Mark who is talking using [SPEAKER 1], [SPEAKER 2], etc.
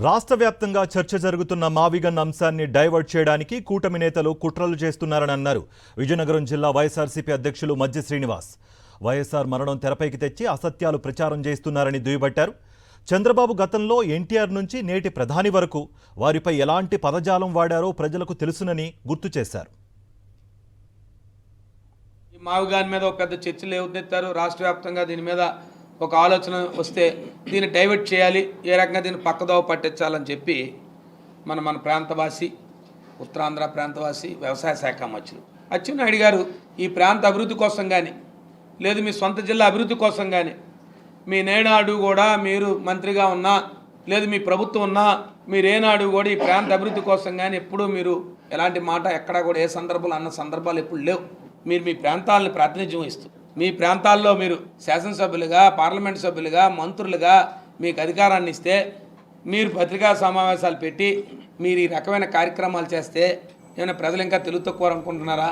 [SPEAKER 1] రాష్ట్ర వ్యాప్తంగా చర్చ జరుగుతున్న మావిగన్ అంశాన్ని డైవర్ట్ చేయడానికి కూటమి నేతలు కుట్రలు చేస్తున్నారని అన్నారు విజయనగరం జిల్లా వైఎస్ఆర్సీపీ అధ్యక్షులు మజ్జి శ్రీనివాస్. వైఎస్ఆర్ మరణం తెరపైకి తెచ్చి అసత్యాలు ప్రచారం చేస్తున్నారని దుయ్యబట్టారు. చంద్రబాబు గతంలో ఎన్టీఆర్ నుంచి నేటి ప్రధాని వరకు వారిపై ఎలాంటి పదజాలం వాడారో ప్రజలకు తెలుసునని గుర్తు చేశారు.
[SPEAKER 2] ఈ మావిగాన్ మీద ఒక పెద్ద చర్చలు లేవనెత్తారు. రాష్ట్ర వ్యాప్తంగా దీని మీద ఒక ఆలోచన వస్తే దీన్ని డైవర్ట్ చేయాలి, ఏ రకంగా దీన్ని పక్కదోవ పట్టించాలని చెప్పి మన ప్రాంతవాసి, ఉత్తరాంధ్ర ప్రాంతవాసి, వ్యవసాయ శాఖ మంత్రులు అచ్చెన్నాయుడు గారు ఈ ప్రాంత అభివృద్ధి కోసం కానీ, లేదు మీ సొంత జిల్లా అభివృద్ధి కోసం కానీ, మీ నేనాడు కూడా మీరు మంత్రిగా ఉన్నా, లేదు మీ ప్రభుత్వం ఉన్నా, మీరేనాడు కూడా ఈ ప్రాంత అభివృద్ధి కోసం కానీ ఎప్పుడూ మీరు ఎలాంటి మాట ఎక్కడా కూడా ఏ సందర్భంలో అన్న సందర్భాలు ఎప్పుడు లేవు. మీరు మీ ప్రాంతాలను ప్రాతినిధ్యం ఇస్తూ మీ ప్రాంతాల్లో మీరు శాసనసభ్యులుగా, పార్లమెంట్ సభ్యులుగా, మంత్రులుగా మీకు అధికారాన్ని ఇస్తే మీరు పత్రికా సమావేశాలు పెట్టి మీరు ఈ రకమైన కార్యక్రమాలు చేస్తే ఏమైనా ప్రజలు ఇంకా తెలుగు తక్కువ అనుకుంటున్నారా?